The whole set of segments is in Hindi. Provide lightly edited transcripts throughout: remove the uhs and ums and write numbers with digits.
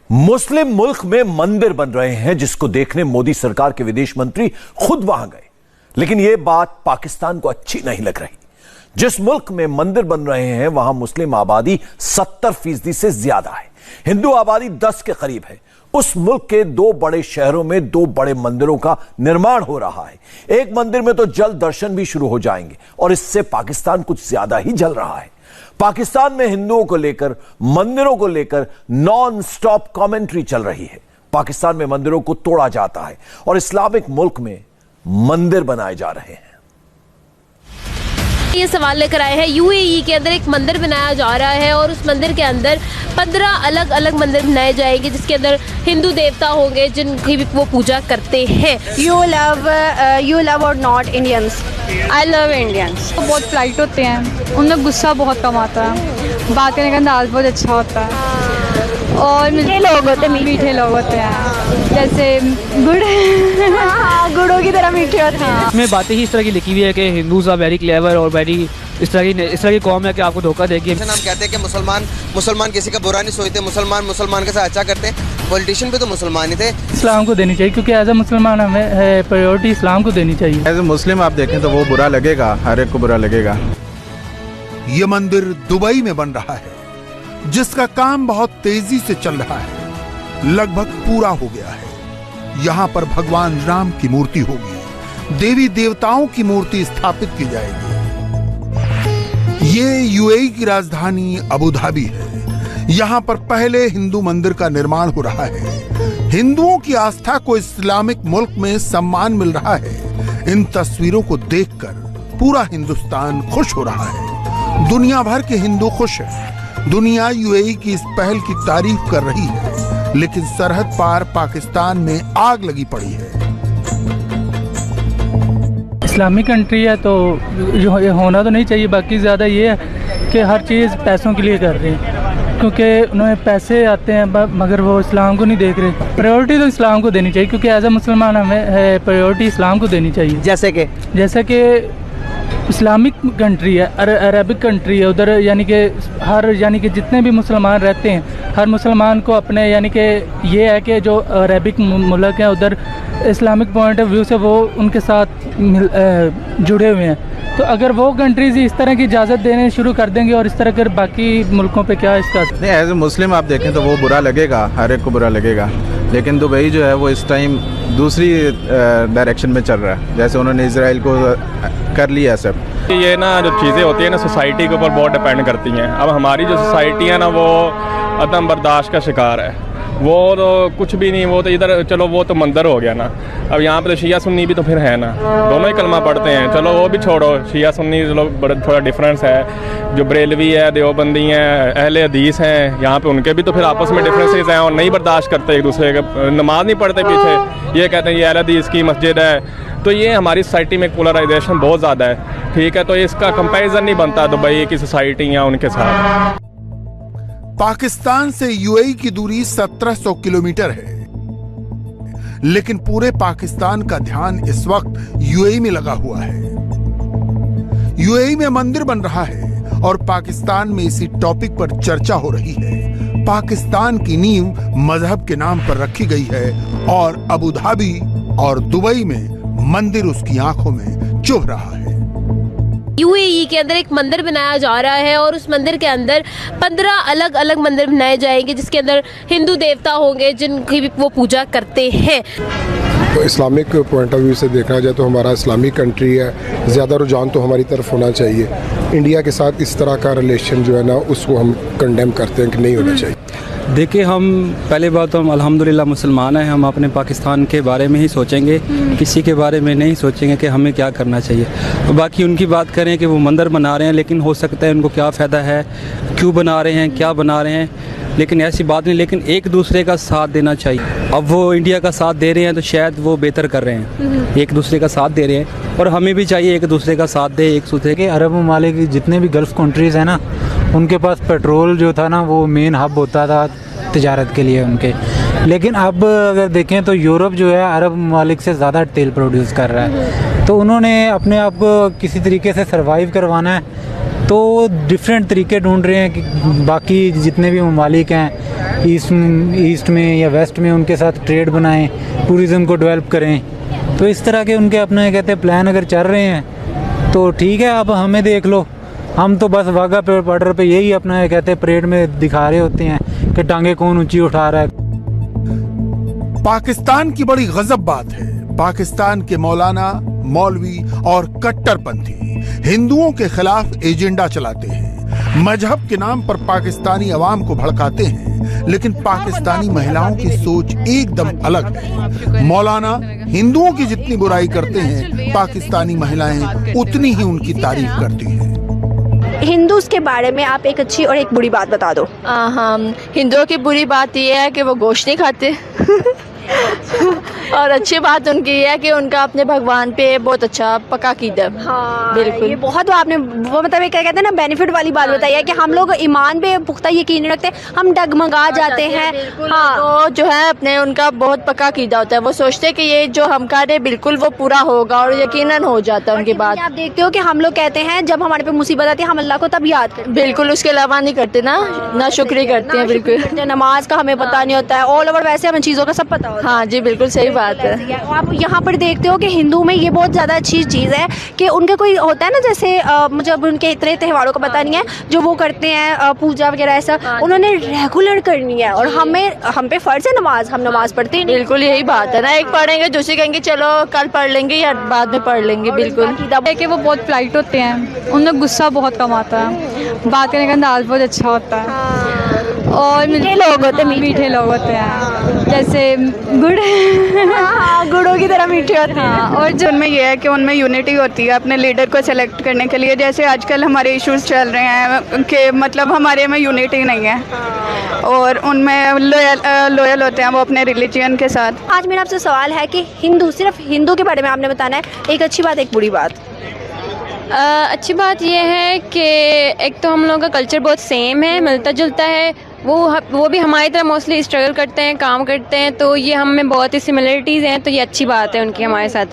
मुस्लिम मुल्क में मंदिर बन रहे हैं जिसको देखने मोदी सरकार के विदेश मंत्री खुद वहां गए, लेकिन यह बात पाकिस्तान को अच्छी नहीं लग रही। जिस मुल्क में मंदिर बन रहे हैं वहां मुस्लिम आबादी 70% से ज्यादा है, हिंदू आबादी 10 के करीब है। उस मुल्क के 2 बड़े शहरों में 2 बड़े मंदिरों का निर्माण हो रहा है। एक मंदिर में तो जल्द दर्शन भी शुरू हो जाएंगे और इससे पाकिस्तान कुछ ज्यादा ही जल रहा है। पाकिस्तान में हिंदुओं को लेकर, मंदिरों को लेकर नॉन स्टॉप कमेंट्री चल रही है। पाकिस्तान में मंदिरों को तोड़ा जाता है और इस्लामिक मुल्क में मंदिर बनाए जा रहे हैं। ये सवाल लेकर आए हैं, यूएई के अंदर एक मंदिर बनाया जा रहा है और उस मंदिर के अंदर 15 अलग अलग मंदिर बनाए जाएंगे जिसके अंदर हिंदू देवता होंगे जिनकी भी वो पूजा करते हैं। You love or not Indians? I love Indians. बहुत फ्लाइट होते हैं, उनमें गुस्सा बहुत कम आता है, बात करने का अंदाज बहुत अच्छा होता है और मीठे लोग होते हैं जैसे गुड़ गुड़ों की तरह मीठे होते हैं। इसमें बातें ही इस तरह की लिखी हुई है कि हिंदूज आर वेरी क्लेवर और वेरी इस तरह की कौम है कि आपको धोखा देगी। हम कहते हैं कि मुसलमान किसी का बुरा नहीं सोचते, मुसलमान के साथ अच्छा करते हैं। पॉलिटिशियन पे तो मुसलमान ही थे। इस्लाम को देनी चाहिए क्योंकि एज ए मुसलमान हमें प्रायोरिटी इस्लाम को देनी चाहिए। एज ए मुस्लिम आप देखें तो वो बुरा लगेगा, हर एक को बुरा लगेगा। ये मंदिर दुबई में बन रहा है जिसका काम बहुत तेजी से चल रहा है, लगभग पूरा हो गया है। यहाँ पर भगवान राम की मूर्ति होगी, देवी देवताओं की मूर्ति स्थापित की जाएगी। ये यूएई की राजधानी अबू धाबी है। यहाँ पर पहले हिंदू मंदिर का निर्माण हो रहा है। हिंदुओं की आस्था को इस्लामिक मुल्क में सम्मान मिल रहा है। इन तस्वीरों को देखकर पूरा हिंदुस्तान खुश हो रहा है। दुनिया भर के हिंदू खुश हैं। दुनिया यूएई की इस पहल की तारीफ कर रही है, लेकिन सरहद पार पाकिस्तान में आग लगी पड़ी है। इस्लामिक कंट्री है तो ये होना तो नहीं चाहिए, बाकी ज़्यादा ये है कि हर चीज़ पैसों के लिए कर रहे हैं क्योंकि उन्हें पैसे आते हैं मगर वो इस्लाम को नहीं देख रहे। प्रायोरिटी तो इस्लाम को देनी चाहिए क्योंकि एज ए मुसलमान हमें प्रायोरिटी इस्लाम को देनी चाहिए। जैसे कि इस्लामिक कंट्री है, अरबिक कंट्री है, उधर यानी कि जितने भी मुसलमान रहते हैं हर मुसलमान को अपने यानी कि ये है कि जो अरबिक मुल्क हैं उधर इस्लामिक पॉइंट ऑफ व्यू से वो उनके साथ जुड़े हुए हैं। तो अगर वो कंट्रीज इस तरह की इजाज़त देने शुरू कर देंगे और इस तरह कर बाकी मुल्कों पे क्या इसका नहीं, एज ए मुस्लिम आप देखें तो वो बुरा लगेगा, हर एक को बुरा लगेगा। लेकिन दुबई जो है वो इस टाइम दूसरी डायरेक्शन में चल रहा है, जैसे उन्होंने इजराइल को कर लिया सब। ये ना जो चीज़ें होती हैं ना सोसाइटी के ऊपर बहुत डिपेंड करती हैं। अब हमारी जो सोसाइटी है ना वो अदम बर्दाश्त का शिकार है। वो तो कुछ भी नहीं, वो तो इधर चलो वो तो मंदिर हो गया ना। अब यहाँ पे तो शिया सुन्नी भी तो फिर है ना, दोनों ही कलमा पढ़ते हैं। चलो वो भी छोड़ो, शिया सुन्नी चलो बड़ा थोड़ा डिफरेंस है। जो बरेलवी है, देवबंदी हैं, अहले हदीस हैं, यहाँ पे उनके भी तो फिर आपस में डिफरेंसेस हैं और नहीं बर्दाश्त करते एक दूसरे के, नमाज नहीं पढ़ते पीछे। ये कहते हैं ये अहले हदीस की मस्जिद है। तो ये हमारी सोसाइटी में पोलराइजेशन बहुत ज़्यादा है, ठीक है। तो इसका कंपेरिजन नहीं बनता दुबई की सोसाइटी या उनके साथ। पाकिस्तान से यूएई की दूरी 1700 किलोमीटर है, लेकिन पूरे पाकिस्तान का ध्यान इस वक्त यूएई में लगा हुआ है। यूएई में मंदिर बन रहा है और पाकिस्तान में इसी टॉपिक पर चर्चा हो रही है। पाकिस्तान की नींव मजहब के नाम पर रखी गई है और अबू धाबी और दुबई में मंदिर उसकी आंखों में चुभ रहा है। यूएई के अंदर एक मंदिर बनाया जा रहा है और उस मंदिर के अंदर 15 अलग अलग मंदिर बनाए जाएंगे जिसके अंदर हिंदू देवता होंगे जिनकी भी वो पूजा करते हैं। तो इस्लामिक पॉइंट ऑफ व्यू से देखा जाए तो हमारा इस्लामिक कंट्री है, ज़्यादा रुझान तो हमारी तरफ होना चाहिए। इंडिया के साथ इस तरह का रिलेशन जो है ना उसको हम कंडेम करते हैं कि नहीं होना चाहिए। देखिए, हम पहले बात तो हम अल्हम्दुलिल्लाह मुसलमान हैं। हम अपने पाकिस्तान के बारे में ही सोचेंगे, किसी के बारे में नहीं सोचेंगे कि हमें क्या करना चाहिए। बाकी उनकी बात करें कि वो मंदिर बना रहे हैं, लेकिन हो सकता है उनको क्या फ़ायदा है, क्यों बना रहे हैं, क्या बना रहे हैं, लेकिन ऐसी बात नहीं। लेकिन एक दूसरे का साथ देना चाहिए। अब वो इंडिया का साथ दे रहे हैं तो शायद वो बेहतर कर रहे हैं, एक दूसरे का साथ दे रहे हैं और हमें भी चाहिए एक दूसरे का साथ दे। एक दूसरे के अरब ममालिक जितने भी गल्फ़ कंट्रीज़ हैं ना, उनके पास पेट्रोल जो था ना वो मेन हब होता था तिजारत के लिए उनके। लेकिन अब अगर देखें तो यूरोप जो है अरब ममालिक से ज़्यादा तेल प्रोड्यूस कर रहा है। तो उन्होंने अपने आप को किसी तरीके से सरवाइव करवाना है तो डिफरेंट तरीके ढूंढ रहे हैं कि बाकी जितने भी ममालिक हैं ईस्ट में या वेस्ट में उनके साथ ट्रेड बनाएं, टूरिज़्म को डेवलप करें। तो इस तरह के उनके अपने कहते हैं प्लान अगर चल रहे हैं तो ठीक है। अब हमें देख लो, हम तो बस वाघा बॉर्डर पे यही अपना कहते हैं परेड में दिखा रहे होते हैं कि टांगे कौन ऊंची उठा रहा है। पाकिस्तान की बड़ी गजब बात है, पाकिस्तान के मौलाना, मौलवी और कट्टरपंथी हिंदुओं के खिलाफ एजेंडा चलाते हैं, मजहब के नाम पर पाकिस्तानी अवाम को भड़काते हैं, लेकिन पाकिस्तानी महिलाओं की सोच एकदम अलग है। मौलाना हिंदुओं की जितनी बुराई करते हैं, पाकिस्तानी महिलाएं उतनी ही उनकी तारीफ करती हैं। हिंदूज के बारे में आप एक अच्छी और एक बुरी बात बता दो। हाँ, हिंदुओं की बुरी बात यह है कि वो गोश्त नहीं खाते और अच्छी बात उनकी ये है कि उनका अपने भगवान पे बहुत अच्छा पक्का कीदा है। हाँ, बिल्कुल। ये बहुत आपने वो मतलब क्या कहते हैं ना बेनिफिट वाली बात बताई है कि हम लोग ईमान पे पुख्ता यकीन रखते हैं, हम डगमगा जाते हैं। हाँ, तो जो है अपने उनका बहुत पक्का कीदा होता है, वो सोचते हैं कि ये जो हम कर रहे बिल्कुल वो पूरा होगा और यकीनन हो जाता है उनकी बात। आप देखते हो कि हम लोग कहते हैं जब हमारे पे मुसीबत आती है हम अल्लाह को तब याद करते हैं। बिल्कुल, उसके अलावा नहीं करते ना शुक्र करते हैं। बिल्कुल, नमाज का हमें पता नहीं होता है, ऑल ओवर वैसे हमें चीज़ों का सब पता होता है। हाँ जी, बिल्कुल सही बात है। आप यहाँ पर देखते हो कि हिंदू में ये बहुत ज़्यादा अच्छी चीज़ है कि उनके कोई होता है ना, जैसे मुझे अब उनके इतने त्योहारों का पता नहीं है जो वो करते हैं, पूजा वगैरह ऐसा उन्होंने रेगुलर करनी है और हम पे फर्ज है नमाज, हम नमाज पढ़ते हैं। बिल्कुल यही बात है ना, एक पढ़ेंगे दूसरी कहेंगे चलो कल पढ़ लेंगे या बाद में पढ़ लेंगे। बिल्कुल कि वो बहुत पोलाइट होते हैं, उनमें गुस्सा बहुत कम आता है, बात करने का अंदाज बहुत अच्छा होता है और मीठे लोग होते हैं जैसे गुड़ गुड़ों की तरह मीठे होते हैं। और जो उनमें यह है कि उनमें यूनिटी होती है अपने लीडर को सेलेक्ट करने के लिए। जैसे आजकल हमारे इश्यूज चल रहे हैं कि मतलब हमारे में यूनिटी नहीं है और उनमें लॉयल होते हैं वो अपने रिलीजन के साथ। आज मेरा आपसे सवाल है कि सिर्फ हिंदू के बारे में आपने बताना है, एक अच्छी बात एक बुरी बात। अच्छी बात यह है कि एक तो हम लोगों का कल्चर बहुत सेम है, मिलता जुलता है, वो भी हमारी तरह मोस्टली स्ट्रगल करते हैं, काम करते हैं, तो ये हम में बहुत ही सिमिलरिटीज़ हैं, तो ये अच्छी बात है उनकी हमारे साथ।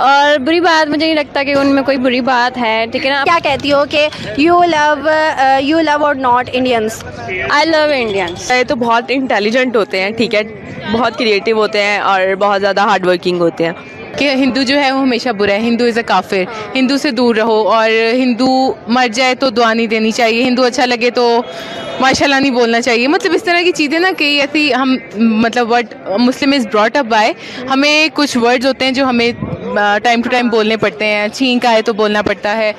और बुरी बात मुझे नहीं लगता कि उनमें कोई बुरी बात है, ठीक है ना। क्या कहती हो कि यू लव और not Indians? I love Indians. ये तो बहुत इंटेलिजेंट होते हैं, ठीक है, बहुत क्रिएटिव होते हैं और बहुत ज़्यादा हार्ड वर्किंग होते हैं। कि हिंदू जो है वो हमेशा बुरा है, हिंदू इज़ अ काफिर, हिंदू से दूर रहो और हिंदू मर जाए तो दुआ नहीं देनी चाहिए, हिंदू अच्छा लगे तो माशाल्लाह नहीं बोलना चाहिए। मतलब इस तरह की चीज़ें ना कई ऐसी हम मतलब word Muslim is brought up by, हमें कुछ वर्ड्स होते हैं जो हमें टाइम टू टाइम बोलने पड़ते हैं। छींक आए तो बोलना पड़ता है,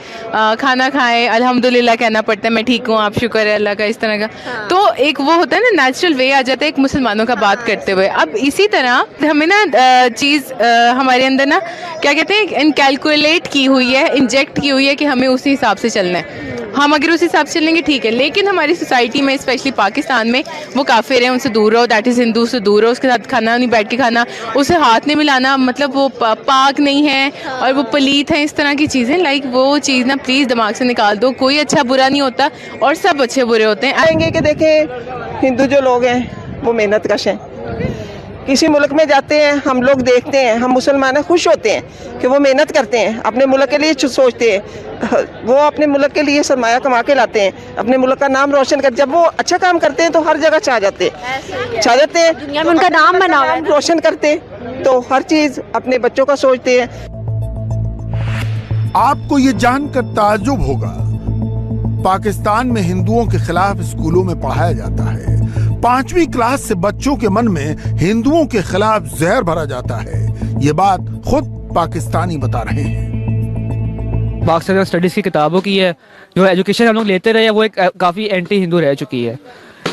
खाना खाएं अल्हम्दुलिल्लाह कहना पड़ता है, मैं ठीक हूँ आप शुक्र है अल्लाह का, इस तरह का। तो एक वो होता है ना नेचुरल वे आ जाता है एक मुसलमानों का बात करते हुए। अब इसी तरह हमें ना चीज़ हमारे अंदर ना क्या कहते हैं इनकैलकुलेट की हुई है, इंजेक्ट की हुई है कि हमें उसी हिसाब से चलना है। हम अगर उस हिसाब से चलेंगे ठीक है, लेकिन हमारी सोसाइटी में स्पेशली पाकिस्तान में वो काफिर हैं, उनसे दूर रहो, दैट इज़ हिंदू से दूर रहो, उसके साथ खाना नहीं बैठ के खाना, उसे हाथ नहीं मिलाना, मतलब वो पाक नहीं है और वो पलीत है, इस तरह की चीज़ें लाइक वो चीज़ ना प्लीज़ दिमाग से निकाल दो। कोई अच्छा बुरा नहीं होता और सब अच्छे बुरे होते हैं। आएंगे कि देखें हिंदू जो लोग हैं वो मेहनत कश हैं, किसी मुल्क में जाते हैं हम लोग देखते हैं, हम मुसलमान खुश होते हैं कि वो मेहनत करते हैं, अपने मुल्क के लिए सोचते हैं, वो अपने मुल्क के लिए सरमाया कमा के लाते हैं, अपने मुल्क का नाम रोशन कर। जब वो अच्छा काम करते हैं तो हर जगह छा जाते हैं, दुनिया में उनका नाम बना हुआ है, रोशन करते हैं, तो हर चीज़ अपने बच्चों का सोचते हैं। आपको ये जानकर ताज्जुब होगा, पाकिस्तान में हिंदुओं के खिलाफ स्कूलों में पढ़ाया जाता है। 5वीं क्लास से बच्चों के मन में हिंदुओं के खिलाफ जहर भरा जाता है। ये बात खुद पाकिस्तानी बता रहे हैं। पाकिस्तान स्टडीज़ की किताबों की है, जो एजुकेशन हम लोग लेते रहे वो एक काफ़ी एंटी हिंदू रह चुकी है।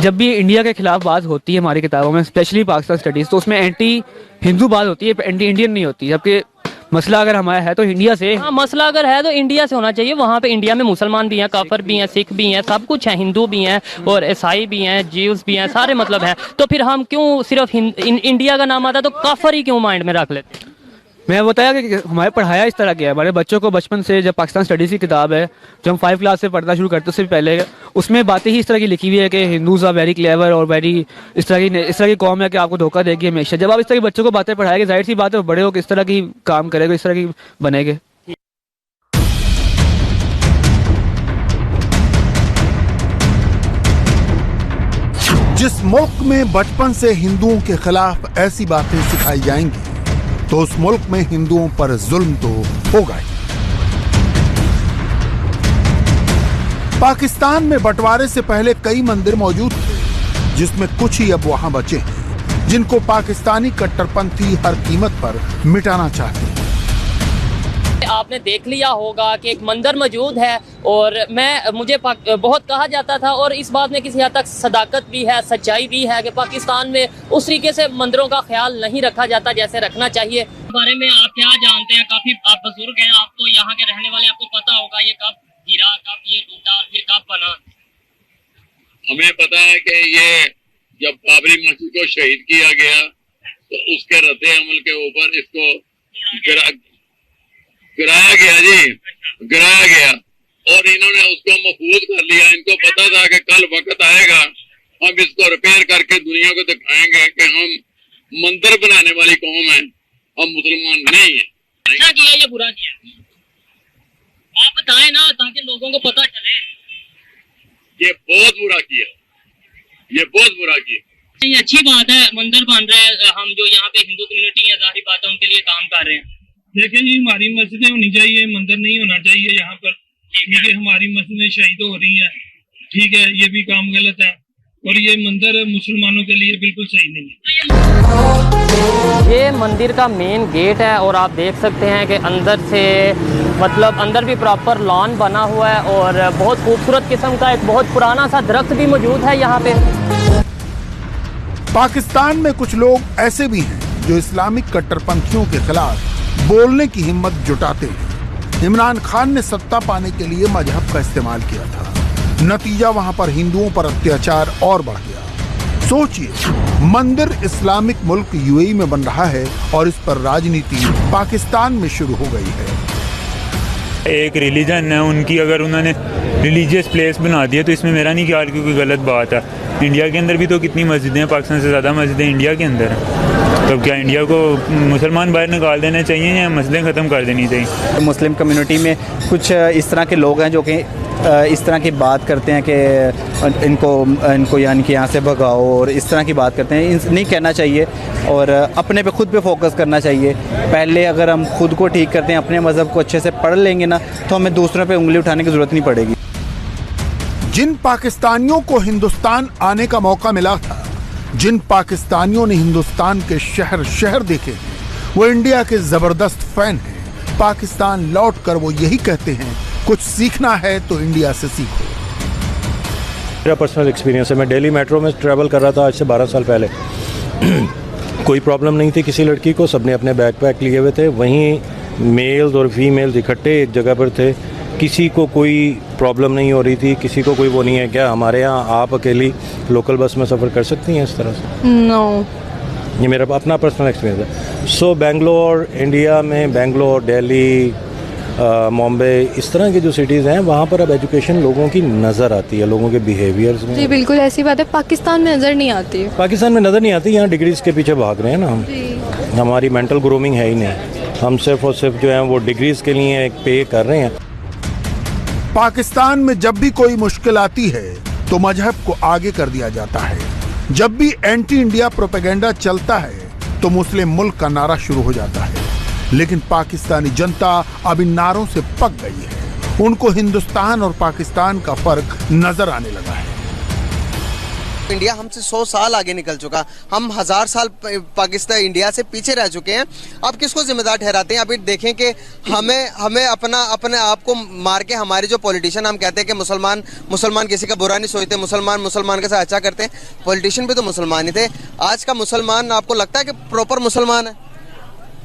जब भी इंडिया के खिलाफ बात होती है हमारी किताबों में, स्पेशली पाकिस्तान स्टडीज़, तो उसमें एंटी हिंदू बात होती है, एंटी इंडियन नहीं होती। जबकि मसला अगर हमारा है तो इंडिया से, हाँ मसला अगर है तो इंडिया से होना चाहिए। वहाँ पे इंडिया में मुसलमान भी हैं, काफर भी हैं, सिख भी हैं, सब कुछ है, हिंदू भी हैं और ईसाई भी हैं, जीव्स भी हैं, सारे मतलब हैं। तो फिर हम क्यों सिर्फ इंडिया का नाम आता है तो काफर ही क्यों माइंड में रख लेते? मैं बताया कि हमारे पढ़ाया इस तरह के है, हमारे बच्चों को बचपन से, जब पाकिस्तान स्टडीज़ की किताब है जो हम 5 क्लास से पढ़ना शुरू करते उससे पहले, उसमें बातें ही इस तरह की लिखी हुई है कि हिंदूज़ आर वेरी क्लेवर और वेरी इस तरह की कौम है कि आपको धोखा देगी हमेशा। जब आप इस तरह के बच्चों को बातें पढ़ाएंगे, जाहिर सी बात है बड़े हो किस तरह की काम करेगा, इस तरह की बनेंगे। जिस मुल्क में बचपन से हिंदुओं के खिलाफ ऐसी बातें सिखाई जाएंगी तो उस मुल्क में हिंदुओं पर जुल्म तो होगा ही। पाकिस्तान में बंटवारे से पहले कई मंदिर मौजूद थे, जिसमें कुछ ही अब वहां बचे हैं, जिनको पाकिस्तानी कट्टरपंथी हर कीमत पर मिटाना चाहते हैं। आपने देख लिया होगा कि एक मंदिर मौजूद है और मुझे बहुत कहा जाता था, और इस बात में किसी हद तक सदाकत भी है, सच्चाई भी है कि पाकिस्तान में उस तरीके से मंदिरों का ख्याल नहीं रखा जाता जैसे रखना चाहिए। बारे में आप क्या जानते हैं? काफी आप बुजुर्ग हैं, आप तो यहाँ के रहने वाले, आपको पता होगा ये कब गिरा, कब ये टूटा और फिर कब बना। हमें पता है कि ये जब बाबरी मस्जिद को शहीद किया गया तो उसके रद्द अमल के ऊपर इसको गिराया गया जी, गिराया गया और इन्होंने उसको महफूज कर लिया। इनको पता था कि कल वक्त आएगा हम इसको रिपेयर करके दुनिया को दिखाएंगे कि हम मंदिर बनाने वाली कौम है, हम मुसलमान नहीं है। अच्छा किया या बुरा किया आप बताएं ना, ताकि लोगों को पता चले। ये बहुत बुरा किया, ये बहुत बुरा किया। ये अच्छी बात है, मंदिर बन रहे हैं, हम जो यहाँ पे हिंदू कम्युनिटी है, जाहिर बात है उनके लिए काम कर रहे हैं। देखें जी, हमारी मस्जिदें होनी चाहिए, मंदिर नहीं होना चाहिए यहाँ पर, क्योंकि हमारी मस्जिदें शहीद हो रही हैं। ठीक है, ये भी काम गलत है और ये मंदिर मुसलमानों के लिए बिल्कुल सही नहीं है। ये मंदिर का मेन गेट है और आप देख सकते हैं कि अंदर से मतलब अंदर भी प्रॉपर लॉन बना हुआ है और बहुत खूबसूरत किस्म का एक बहुत पुराना सा दरख्त भी मौजूद है यहाँ पे। पाकिस्तान में कुछ लोग ऐसे भी हैं जो इस्लामिक कट्टरपंथियों के खिलाफ बोलने की हिम्मत जुटाते हैं। इमरान खान ने सत्ता पाने के लिए मजहब का इस्तेमाल किया था, नतीजा वहां पर हिंदुओं पर अत्याचार और बढ़ गया। सोचिए, मंदिर इस्लामिक मुल्क यूएई में बन रहा है और इस पर राजनीति पाकिस्तान में शुरू हो गई है। एक रिलीजन है उनकी, अगर उन्होंने रिलीजियस प्लेस बना दिया तो इसमें मेरा नहीं ख्याल कि कोई गलत बात है। इंडिया के अंदर भी तो कितनी मस्जिदें हैं, पाकिस्तान से ज़्यादा मस्जिदें इंडिया के अंदर हैं। तो क्या इंडिया को मुसलमान बाहर निकाल देना चाहिए या मस्जिदें ख़त्म कर देनी चाहिए? मुस्लिम कम्युनिटी में कुछ इस तरह के लोग हैं जो कि इस तरह की बात करते हैं कि इनको यानी कि यहाँ से भगाओ और इस तरह की बात करते हैं। नहीं कहना चाहिए और अपने पे खुद पे फोकस करना चाहिए। पहले अगर हम खुद को ठीक करते हैं, अपने मज़हब को अच्छे से पढ़ लेंगे ना, तो हमें दूसरों पे उंगली उठाने की ज़रूरत नहीं पड़ेगी। जिन पाकिस्तानियों को हिंदुस्तान आने का मौका मिला था, जिन पाकिस्तानियों ने हिंदुस्तान के शहर शहर देखे, वो इंडिया के जबरदस्त फैन हैं। पाकिस्तान लौटकर वो यही कहते हैं, कुछ सीखना है तो इंडिया से सीखो। मेरा पर्सनल एक्सपीरियंस है, मैं दिल्ली मेट्रो में ट्रैवल कर रहा था आज से 12 साल पहले। कोई प्रॉब्लम नहीं थी किसी लड़की को, सबने अपने बैकपैक लिए हुए थे, वहीं मेल्स और फीमेल्स इकट्ठे एक जगह पर थे, किसी को कोई प्रॉब्लम नहीं हो रही थी, किसी को कोई वो नहीं है। क्या हमारे यहाँ आप अकेली लोकल बस में सफ़र कर सकती हैं इस तरह से? नो, ये मेरा अपना पर्सनल एक्सपीरियंस है। सो बेंगलोर, इंडिया में बेंगलोर, दिल्ली, मुंबई, इस तरह की जो सिटीज़ हैं वहाँ पर अब एजुकेशन लोगों की नज़र आती है, लोगों के बिहेवियर्स में। जी बिल्कुल ऐसी बात है, पाकिस्तान में नज़र नहीं आती है। पाकिस्तान में नज़र नहीं आती, यहाँ डिग्रीज के पीछे भाग रहे हैं ना हम। हमारी मेंटल ग्रूमिंग है ही नहीं, हम सिर्फ और सिर्फ जो है वो डिग्रीज के लिए एक पे कर रहे हैं। पाकिस्तान में जब भी कोई मुश्किल आती है तो मजहब को आगे कर दिया जाता है। जब भी एंटी इंडिया प्रोपेगेंडा चलता है तो मुस्लिम मुल्क का नारा शुरू हो जाता है। लेकिन पाकिस्तानी जनता अब इन नारों से पक गई है। उनको हिंदुस्तान और पाकिस्तान का फर्क नजर आने लगा है। इंडिया हमसे 100 साल आगे निकल चुका, हम 1000 साल पाकिस्तान इंडिया से पीछे रह चुके हैं। अब किसको जिम्मेदार ठहराते हैं? अभी देखें कि हमें अपने आप को मार के हमारे जो पॉलिटिशियन, हम कहते हैं कि मुसलमान किसी का बुरा नहीं सोचते, मुसलमान के साथ अच्छा करते हैं। पॉलिटिशियन भी तो मुसलमान ही थे। आज का मुसलमान आपको लगता है कि प्रॉपर मुसलमान है?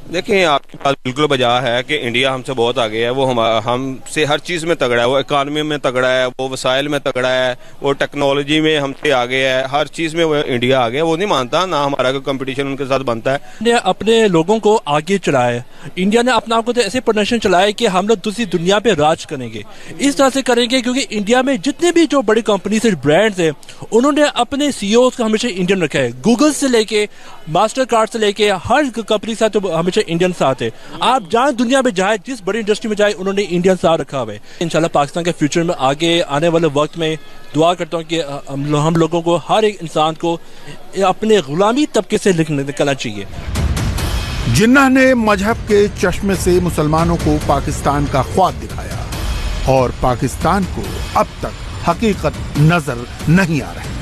देखिए, आपकी बात बिल्कुल बजा है कि इंडिया हमसे बहुत आगे है। वो हमसे हर चीज़ में तगड़ा है, वो इकानमी में तगड़ा है, वो वसाइल में तगड़ा है, वो टेक्नोलॉजी में हमसे आगे है, हर चीज़ में वो इंडिया आगे है। वो नहीं मानता, ना हमारा कोई कंपटीशन उनके साथ बनता है। इंडिया अपने लोगों को आगे चलाए, इंडिया ने अपने आप को तो ऐसे पोजीशन चलाए कि हम लोग दूसरी दुनिया पे राज करेंगे। इस तरह से करेंगे क्योंकि इंडिया में जितने भी जो बड़ी कंपनी से ब्रांड्स हैं, उन्होंने अपने सीईओ को हमेशा इंडियन रखा है। गूगल से लेके मास्टर कार्ड से लेके हर कंपनी के साथ हमेशा इंडियन साथ चाहते। आप जहाँ दुनिया में जाए, जिस बड़ी इंडस्ट्री में जाए, उन्होंने इंडियन साथ रखा हुआ है। इंशाल्लाह पाकिस्तान के फ्यूचर में आगे आने वाले वक्त में दुआ करता हूँ कि हम लोगों को, हर एक इंसान को अपने गुलामी तबके से निकलना चाहिए। जिन्ना ने मजहब के चश्मे से मुसलमानों को पाकिस्तान का ख्वाब दिखाया और पाकिस्तान को अब तक हकीकत नजर नहीं आ रही।